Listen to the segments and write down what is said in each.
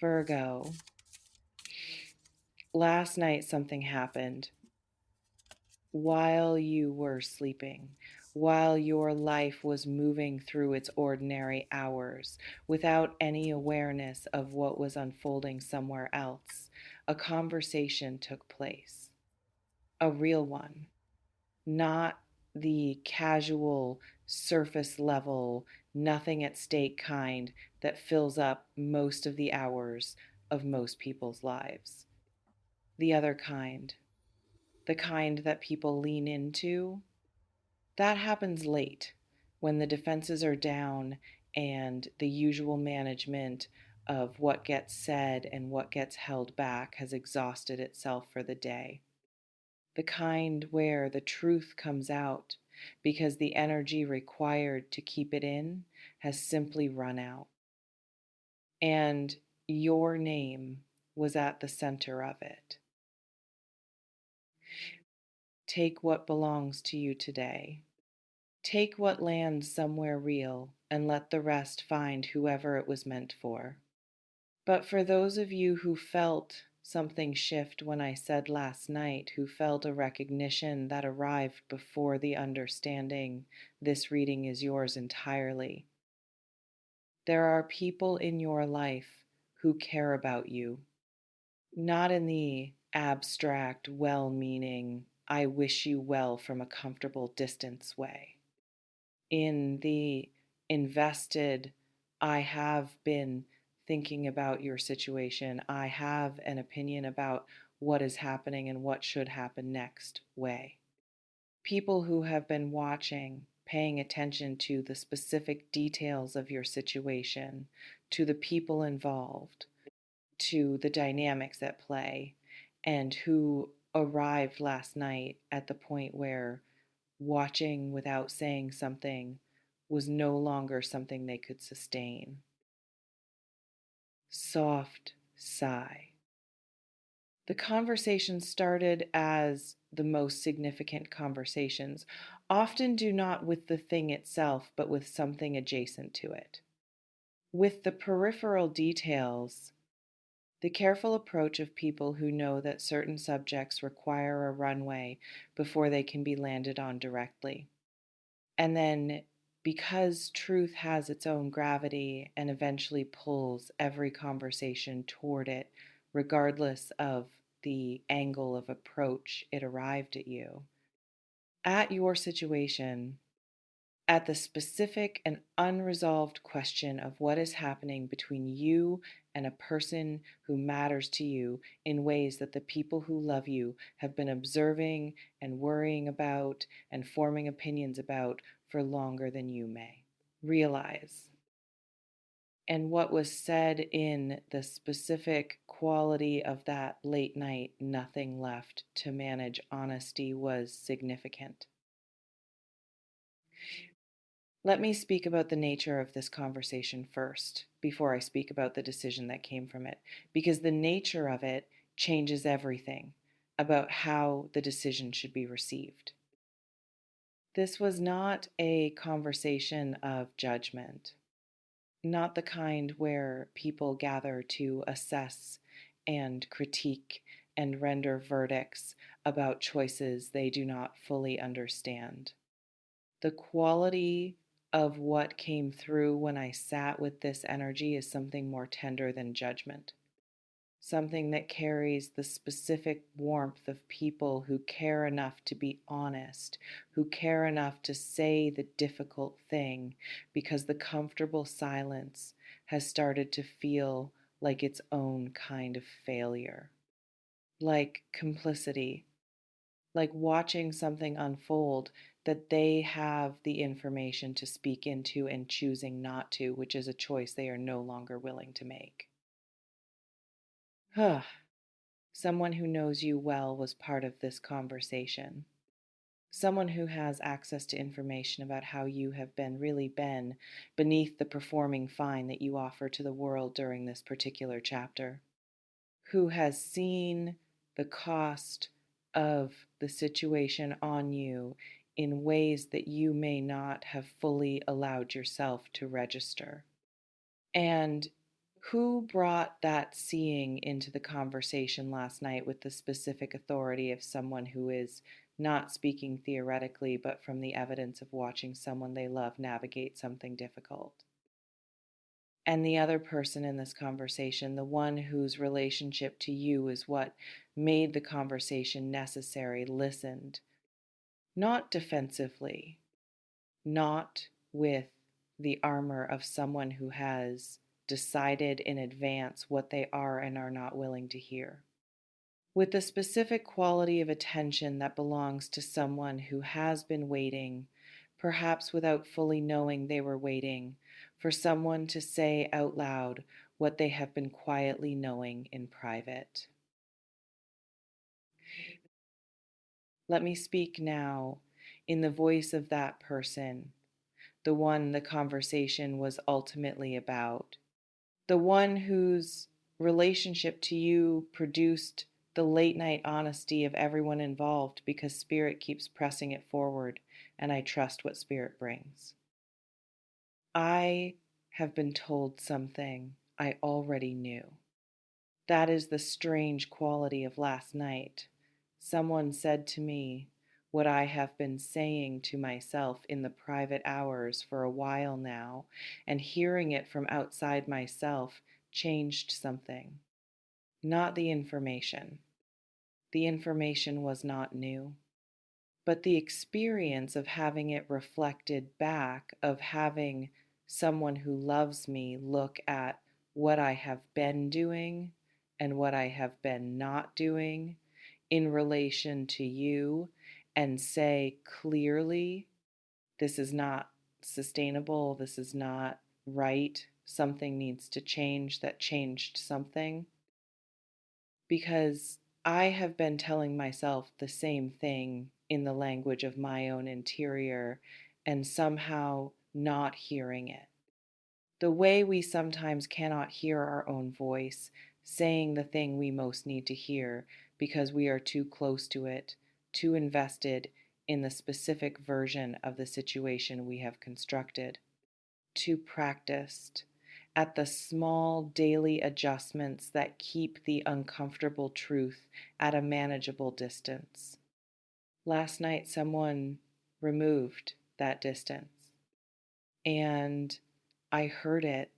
Virgo, last night something happened while you were sleeping, while your life was moving through its ordinary hours without any awareness of what was unfolding somewhere else. A conversation took place, a real one, not the casual, surface level, nothing at stake kind that fills up most of the hours of most people's lives. The other kind, the kind that people lean into, that happens late when the defenses are down and the usual management of what gets said and what gets held back has exhausted itself for the day. The kind where the truth comes out because the energy required to keep it in has simply run out. And your name was at the center of it. Take what belongs to you today. Take what lands somewhere real and let the rest find whoever it was meant for. But for those of you who felt something shift when I said last night, who felt a recognition that arrived before the understanding, this reading is yours entirely. There are people in your life who care about you, not in the abstract, well meaning, I wish you well from a comfortable distance way, in the invested, I have been thinking about your situation, I have an opinion about what is happening and what should happen next way. People who have been watching, paying attention to the specific details of your situation, to the people involved, to the dynamics at play, and who arrived last night at the point where watching without saying something was no longer something they could sustain. Soft sigh. The conversation started as the most significant conversations often do not with the thing itself, but with something adjacent to it. With the peripheral details, the careful approach of people who know that certain subjects require a runway before they can be landed on directly. And then, because truth has its own gravity and eventually pulls every conversation toward it, regardless of the angle of approach it arrived at you, at your situation, at the specific and unresolved question of what is happening between you and a person who matters to you in ways that the people who love you have been observing and worrying about and forming opinions about for longer than you may realize. And what was said in the specific quality of that late night, nothing left to manage honesty was significant. Let me speak about the nature of this conversation first, before I speak about the decision that came from it, because the nature of it changes everything about how the decision should be received. This was not a conversation of judgment, not the kind where people gather to assess and critique and render verdicts about choices they do not fully understand. The quality of what came through when I sat with this energy is something more tender than judgment, something that carries the specific warmth of people who care enough to be honest, who care enough to say the difficult thing because the comfortable silence has started to feel like its own kind of failure, like complicity, like watching something unfold that they have the information to speak into and choosing not to, which is a choice they are no longer willing to make. Someone who knows you well was part of this conversation. Someone who has access to information about how you have really been beneath the performing fine that you offer to the world during this particular chapter. Who has seen the cost of the situation on you in ways that you may not have fully allowed yourself to register, and Who brought that seeing into the conversation last night with the specific authority of someone who is not speaking theoretically, but from the evidence of watching someone they love navigate something difficult? And the other person in this conversation, the one whose relationship to you is what made the conversation necessary, listened, not defensively, not with the armor of someone who has decided in advance what they are and are not willing to hear, with the specific quality of attention that belongs to someone who has been waiting, perhaps without fully knowing they were waiting, for someone to say out loud what they have been quietly knowing in private. Let me speak now in the voice of that person, the one the conversation was ultimately about, the one whose relationship to you produced the late night honesty of everyone involved, because Spirit keeps pressing it forward, and I trust what Spirit brings. I have been told something I already knew. That is the strange quality of last night. Someone said to me what I have been saying to myself in the private hours for a while now, and hearing it from outside myself changed something. Not the information. The information was not new, but the experience of having it reflected back, of having someone who loves me look at what I have been doing and what I have been not doing in relation to you, and say clearly, this is not sustainable, this is not right, something needs to change, that changed something. Because I have been telling myself the same thing in the language of my own interior and somehow not hearing it. The way we sometimes cannot hear our own voice saying the thing we most need to hear because we are too close to it, too invested in the specific version of the situation we have constructed, too practiced at the small daily adjustments that keep the uncomfortable truth at a manageable distance. Last night, someone removed that distance, and I heard it,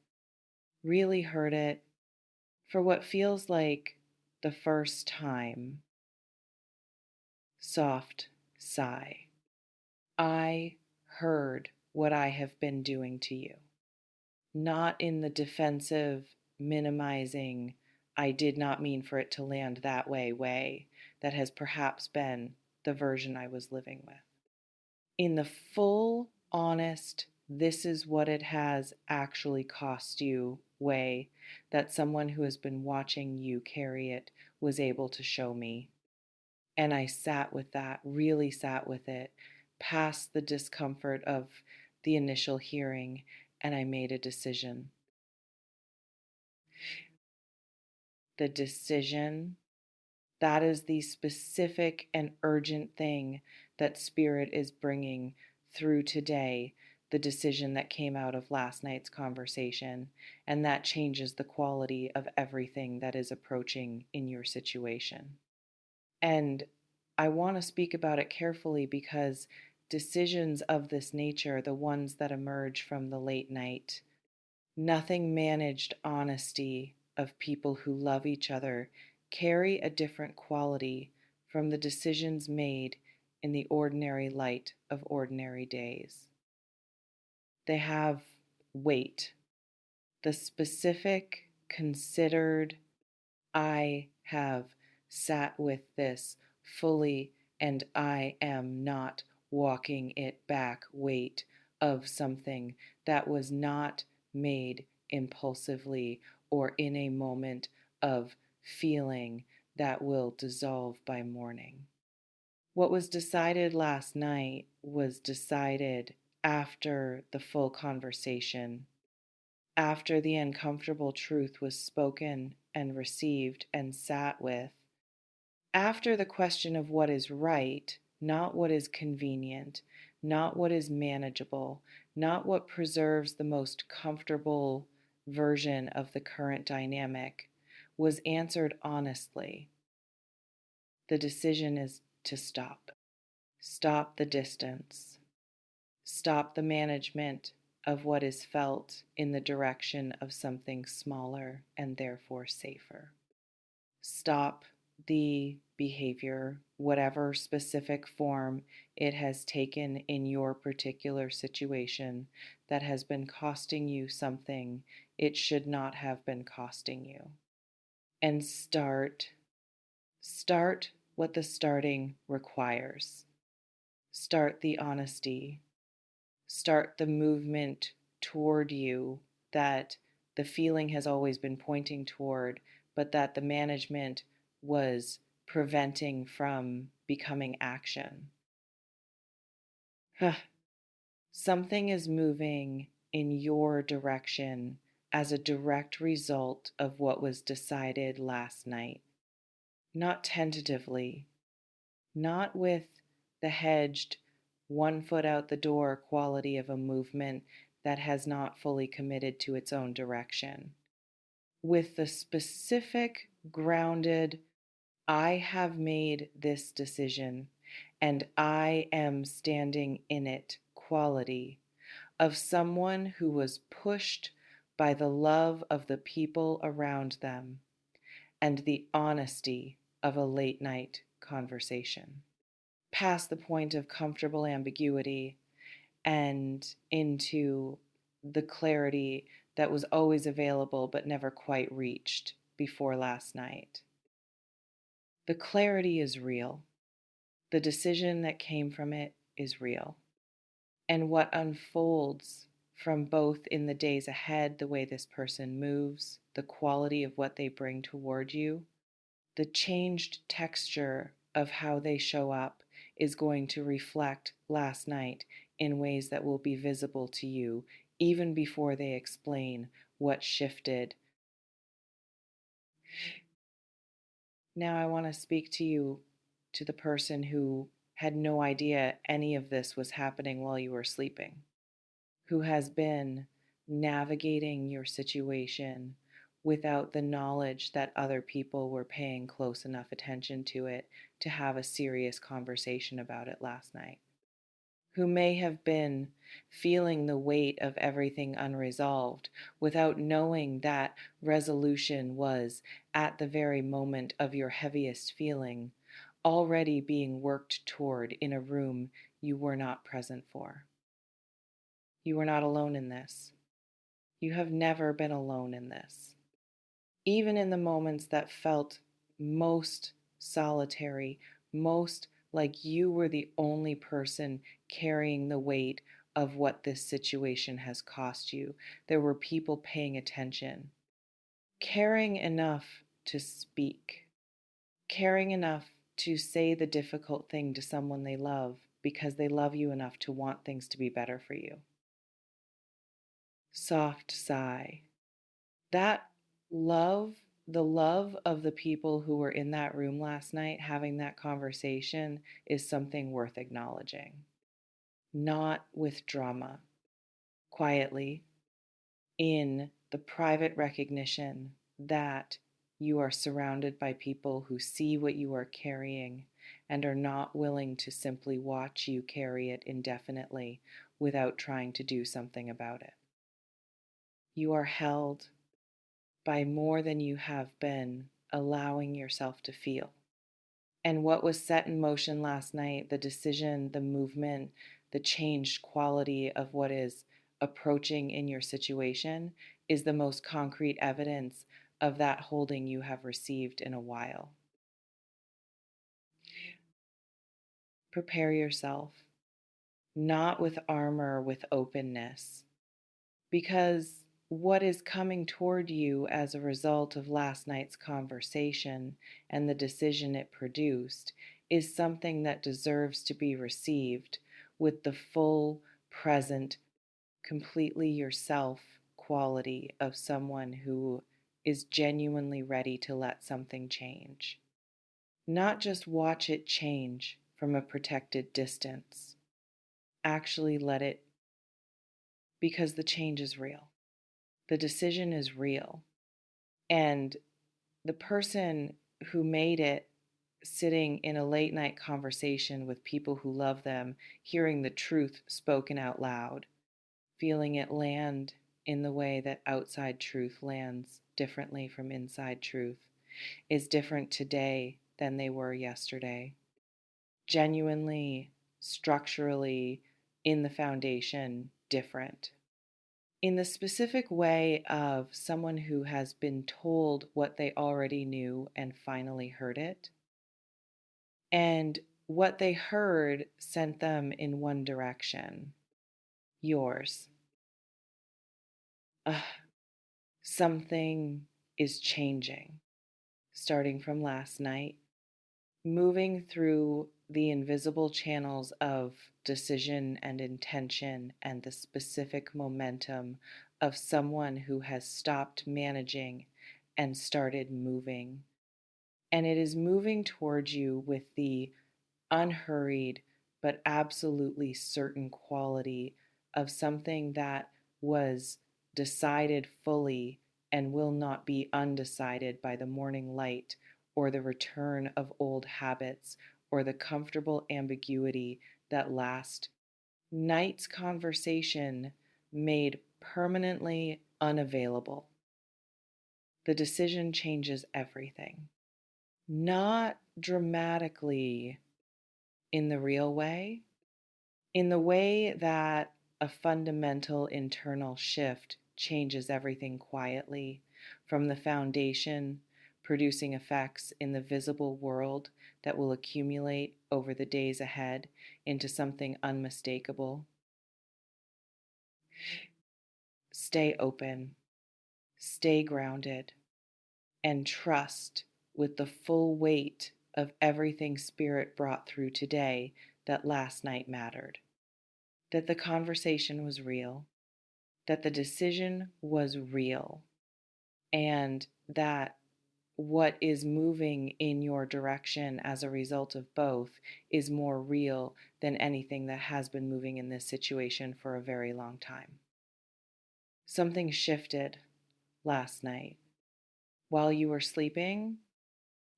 really heard it, for what feels like the first time. Soft sigh. I heard what I have been doing to you. Not in the defensive, minimizing, I did not mean for it to land that way that has perhaps been the version I was living with. In the full, honest, this is what it has actually cost you way that someone who has been watching you carry it was able to show me. And I sat with that, really sat with it, past the discomfort of the initial hearing, and I made a decision. The decision, that is the specific and urgent thing that Spirit is bringing through today, the decision that came out of last night's conversation, and that changes the quality of everything that is approaching in your situation. And I want to speak about it carefully because decisions of this nature, the ones that emerge from the late night, nothing managed honesty of people who love each other, carry a different quality from the decisions made in the ordinary light of ordinary days. They have weight. The specific, considered, I have sat with this fully and I am not walking it back weight of something that was not made impulsively or in a moment of feeling that will dissolve by morning. What was decided last night was decided after the full conversation, after the uncomfortable truth was spoken and received and sat with, after the question of what is right, not what is convenient, not what is manageable, not what preserves the most comfortable version of the current dynamic was answered honestly. The decision is to stop. Stop the distance. Stop the management of what is felt in the direction of something smaller and therefore safer. Stop the behavior, whatever specific form it has taken in your particular situation, that has been costing you something it should not have been costing you. And start what the starting requires. Start the honesty. Start the movement toward you that the feeling has always been pointing toward, but that the management was preventing from becoming action. Something is moving in your direction as a direct result of what was decided last night. Not tentatively, not with the hedged, one foot out the door quality of a movement that has not fully committed to its own direction. With the specific, grounded, I have made this decision and I am standing in it quality of someone who was pushed by the love of the people around them and the honesty of a late night conversation. Past the point of comfortable ambiguity and into the clarity that was always available but never quite reached before last night. The clarity is real. The decision that came from it is real. And what unfolds from both in the days ahead, the way this person moves, the quality of what they bring toward you, the changed texture of how they show up is going to reflect last night in ways that will be visible to you even before they explain what shifted. Now I want to speak to you, to the person who had no idea any of this was happening while you were sleeping, who has been navigating your situation without the knowledge that other people were paying close enough attention to it to have a serious conversation about it last night, who may have been feeling the weight of everything unresolved without knowing that resolution was, at the very moment of your heaviest feeling, already being worked toward in a room you were not present for. You were not alone in this. You have never been alone in this. Even in the moments that felt most solitary, most like you were the only person carrying the weight of what this situation has cost you, there were people paying attention, caring enough to speak, caring enough to say the difficult thing to someone they love because they love you enough to want things to be better for you. Soft sigh. That love, the love of the people who were in that room last night having that conversation, is something worth acknowledging. Not with drama, quietly, in the private recognition that you are surrounded by people who see what you are carrying and are not willing to simply watch you carry it indefinitely without trying to do something about it. You are held by more than you have been allowing yourself to feel. And what was set in motion last night, the decision, the movement, the changed quality of what is approaching in your situation, is the most concrete evidence of that holding you have received in a while. Prepare yourself, not with armor, with openness, because what is coming toward you as a result of last night's conversation and the decision it produced is something that deserves to be received with the full, present, completely yourself quality of someone who is genuinely ready to let something change. Not just watch it change from a protected distance. Actually let it, because the change is real. The decision is real. And the person who made it, sitting in a late night conversation with people who love them, hearing the truth spoken out loud, feeling it land in the way that outside truth lands differently from inside truth, is different today than they were yesterday. Genuinely, structurally, in the foundation, different. In the specific way of someone who has been told what they already knew and finally heard it. And what they heard sent them in one direction, yours. Ugh, something is changing, starting from last night, moving through the invisible channels of decision and intention and the specific momentum of someone who has stopped managing and started moving. And it is moving towards you with the unhurried but absolutely certain quality of something that was decided fully and will not be undecided by the morning light or the return of old habits or the comfortable ambiguity that last night's conversation made permanently unavailable. The decision changes everything. Not dramatically in the real way, in the way that a fundamental internal shift changes everything quietly from the foundation, producing effects in the visible world that will accumulate over the days ahead into something unmistakable. Stay open, stay grounded, and trust with the full weight of everything Spirit brought through today that last night mattered. That the conversation was real, that the decision was real, and that what is moving in your direction as a result of both is more real than anything that has been moving in this situation for a very long time. Something shifted last night while you were sleeping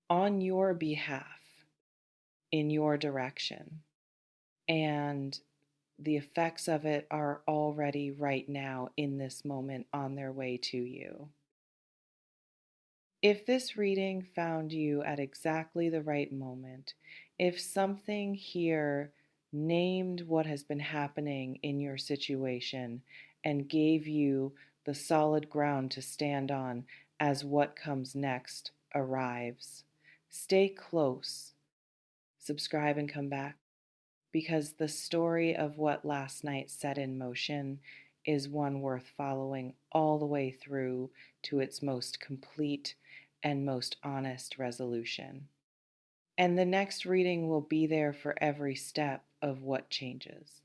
on your behalf, in your direction. And the effects of it are already right now in this moment on their way to you. If this reading found you at exactly the right moment, if something here named what has been happening in your situation and gave you the solid ground to stand on as what comes next arrives, stay close, subscribe and come back, because the story of what last night set in motion is one worth following all the way through to its most complete and most honest resolution. And the next reading will be there for every step of what changes.